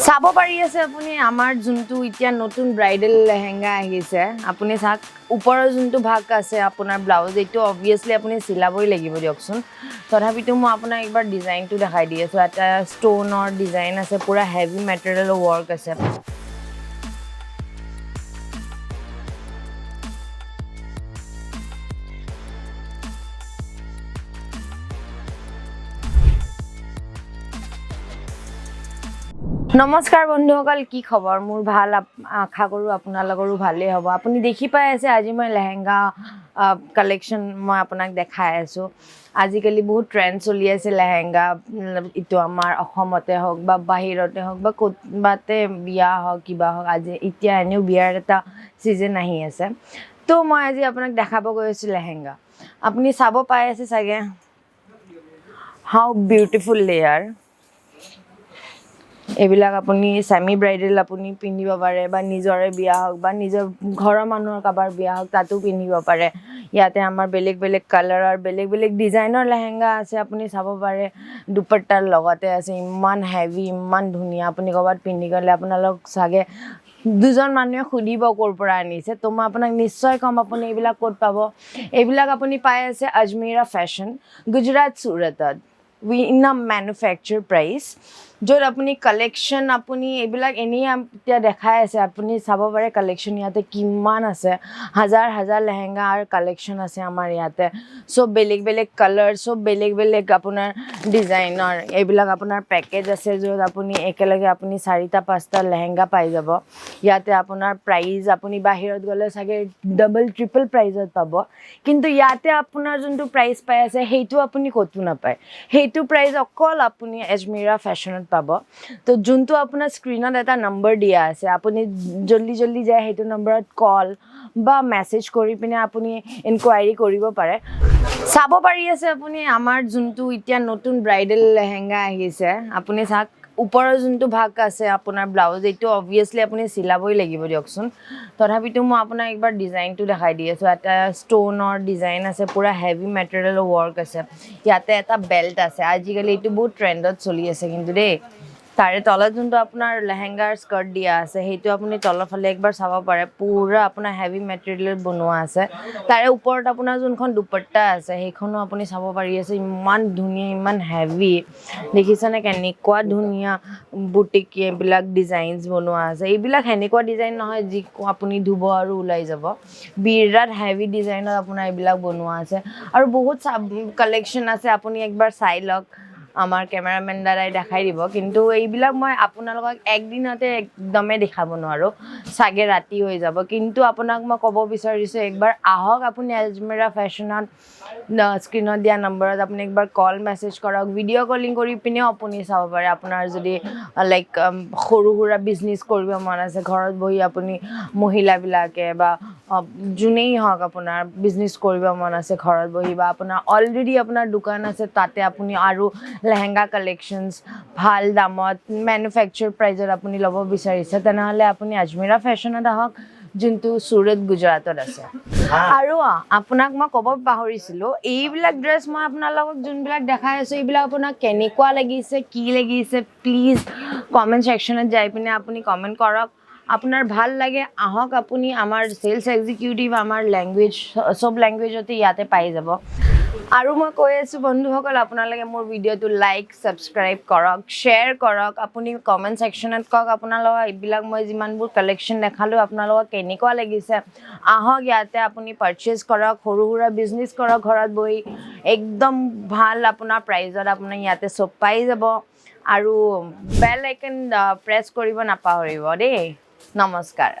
চাব পাৰি আছে আপুনি আমাৰ যোনটো এতিয়া নতুন ব্ৰাইডেল লেহেঙ্গা আহিছে আপুনি চাক ওপৰৰ যোনটো ভাগ আছে আপোনাৰ ব্লাউজ এইটো অবভিয়াছলি আপুনি চিলাবই লাগিব দিয়কচোন তথাপিতো মই আপোনাক একবাৰ ডিজাইনটো দেখাই দি আছোঁ এটা ষ্টোনৰ ডিজাইন আছে পুৰা হেভি মেটেৰিয়েলৰ ৱৰ্ক আছে নমস্কাৰ বন্ধুসকল কি খবৰ মোৰ ভাল আশা কৰোঁ আপোনালোকৰো ভালেই হ'ব আপুনি দেখি পাই আছে আজি মই লেহেঙ্গা কালেকশ্যন মই আপোনাক দেখাই আছোঁ আজিকালি বহুত ট্ৰেণ্ড চলি আছে লেহেঙ্গা ইটো আমাৰ অসমতে হওক বা বাহিৰতে হওক বা ক'ৰবাতে বিয়া হওক কিবা হওক আজি এতিয়া এনেও বিয়াৰ এটা ছিজন আহি আছে তো মই আজি আপোনাক দেখাব গৈ আছোঁ লেহেঙ্গা আপুনি চাব পাই আছে চাগে হাউ বিউটিফুল লেয়াৰ এইবিলাক আপুনি সেমি ব্ৰাইডেল আপুনি পিন্ধিব পাৰে বা নিজৰে বিয়া হওক বা নিজৰ ঘৰৰ মানুহৰ কাবাৰ বিয়া হওক তাতো পিন্ধিব পাৰে ইয়াতে আমাৰ বেলেগ বেলেগ কালাৰৰ বেলেগ বেলেগ ডিজাইনৰ লেহেঙ্গা আছে আপুনি চাব পাৰে দুপট্টাৰ লগতে আছে ইমান হেভি ইমান ধুনীয়া আপুনি ক'ৰবাত পিন্ধি গ'লে আপোনালোক চাগে দুজন মানুহে সুধিব ক'ৰ পৰা আনিছে তো মই আপোনাক নিশ্চয় ক'ম আপুনি এইবিলাক ক'ত পাব এইবিলাক আপুনি পাই আছে আজমেৰা ফেশ্বন গুজৰাট চুৰতত ইন আ মেনুফেকচাৰ প্ৰাইচ য'ত আপুনি কালেকশ্যন আপুনি এইবিলাক এনেই এতিয়া দেখাই আছে আপুনি চাব পাৰে কালেকশ্যন ইয়াতে কিমান আছে হাজাৰ হাজাৰ লেহেঙ্গাৰ কালেকশ্যন আছে আমাৰ ইয়াতে চব বেলেগ বেলেগ কালাৰ চব বেলেগ বেলেগ আপোনাৰ ডিজাইনৰ এইবিলাক আপোনাৰ পেকেজ আছে য'ত আপুনি একেলগে আপুনি 4-5টা লেহেঙ্গা পাই যাব ইয়াতে আপোনাৰ প্ৰাইজ আপুনি বাহিৰত গ'লে চাগে ডাবল ট্ৰিপল প্ৰাইজত পাব কিন্তু ইয়াতে আপোনাৰ যোনটো প্ৰাইজ পাই আছে সেইটো আপুনি ক'তো নাপায় সেইটো প্ৰাইজ অকল আপুনি আজমেৰা ফেশ্বনত পাব তো যোনটো আপোনাৰ স্ক্ৰীনত এটা নম্বৰ দিয়া আছে আপুনি জল্দি জল্দি যায় সেইটো নম্বৰত কল বা মেছেজ কৰি পিনে আপুনি ইনকুৱাৰী কৰিব পাৰে চাব পাৰি আছে আপুনি আমাৰ যোনটো এতিয়া নতুন ব্ৰাইডেল লেহেঙ্গা আহিছে আপুনি চাক ওপৰৰ যোনটো ভাগ আছে আপোনাৰ ব্লাউজ এইটো অবভিয়াছলি আপুনি চিলাবই লাগিব দিয়কচোন তথাপিতো মই আপোনাক একবাৰ ডিজাইনটো দেখাই দি আছোঁ এটা ষ্টোনৰ ডিজাইন আছে পুৰা হেভি মেটেৰিয়েলৰ ৱৰ্ক আছে ইয়াতে এটা বেল্ট আছে আজিকালি এইটো বহুত ট্ৰেণ্ডত চলি আছে কিন্তু দেই তাৰে তলত যোনটো আপোনাৰ লেহেঙ্গাৰ স্কাৰ্ট দিয়া আছে সেইটো আপুনি তলৰ ফালে একবাৰ চাব পাৰে পুৰা আপোনাৰ হেভি মেটেৰিয়েলত বনোৱা আছে তাৰে ওপৰত আপোনাৰ যোনখন দুপট্টা আছে সেইখনো আপুনি চাব পাৰি আছে ইমান ধুনীয়া ইমান হেভি দেখিছেনে কেনেকুৱা ধুনীয়া বুটিক এইবিলাক ডিজাইনছ বনোৱা আছে এইবিলাক সেনেকুৱা ডিজাইন নহয় যি আপুনি ধুব আৰু ওলাই যাব বিৰাট হেভি ডিজাইনত আপোনাৰ এইবিলাক বনোৱা আছে আৰু বহুত কালেকশ্যন আছে আপুনি একবাৰ চাই লওক আমাৰ কেমেৰামেন দ্বাৰাই দেখাই দিব কিন্তু এইবিলাক মই আপোনালোকক একদিনতে একদমেই দেখাব নোৱাৰোঁ চাগে ৰাতি হৈ যাব কিন্তু আপোনাক মই ক'ব বিচাৰিছোঁ একবাৰ আহক আপুনি আজমেৰা ফেশ্বনত স্ক্ৰীনত দিয়া নম্বৰত আপুনি একবাৰ কল মেছেজ কৰক ভিডিঅ' কলিং কৰি পিনেও আপুনি চাব পাৰে আপোনাৰ যদি লাইক সৰু সুৰা বিজনেছ কৰিব মন আছে ঘৰত বহি আপুনি মহিলাবিলাকে বা যোনেই হওক আপোনাৰ বিজনেছ কৰিব মন আছে ঘৰত বহি বা আপোনাৰ অলৰেডি আপোনাৰ দোকান আছে তাতে আপুনি আৰু লেহেঙ্গা কালেকশ্যনছ ভাল দামত মেনুফেকচাৰ প্ৰাইজত আপুনি ল'ব বিচাৰিছে তেনেহ'লে আপুনি আজমেৰা ফেশ্বনত আহক যোনটো চুৰট গুজৰাটত আছে আৰু আপোনাক মই ক'ব পাহৰিছিলোঁ এইবিলাক ড্ৰেছ মই আপোনালোকক যোনবিলাক দেখাই আছোঁ এইবিলাক আপোনাক কেনেকুৱা লাগিছে কি লাগিছে প্লিজ কমেণ্ট ছেকশ্যনত যাই পিনে আপুনি কমেণ্ট কৰক আপোনাৰ ভাল লাগে আহক আপুনি আমাৰ চেলছ এক্সিকিউটিভ আমাৰ লেংগুৱেজ চব লেংগুৱেজতে ইয়াতে পাই যাব আৰু মই কৈ আছোঁ বন্ধুসকল আপোনালোকে মোৰ ভিডিঅ'টো লাইক ছাবস্ক্ৰাইব কৰক শ্বেয়াৰ কৰক আপুনি কমেণ্ট ছেকশ্যনত কওক আপোনালোকক এইবিলাক মই যিমানবোৰ কালেকশ্যন দেখালোঁ আপোনালোকক কেনেকুৱা লাগিছে আহক ইয়াতে আপুনি পাৰচেজ কৰক সৰু সুৰা বিজনেছ কৰক ঘৰত বহি একদম ভাল আপোনাৰ প্ৰাইজত আপোনাৰ ইয়াতে চব পাই যাব আৰু বেল আইকন প্ৰেছ কৰিব নাপাহৰিব দেই নমস্কাৰ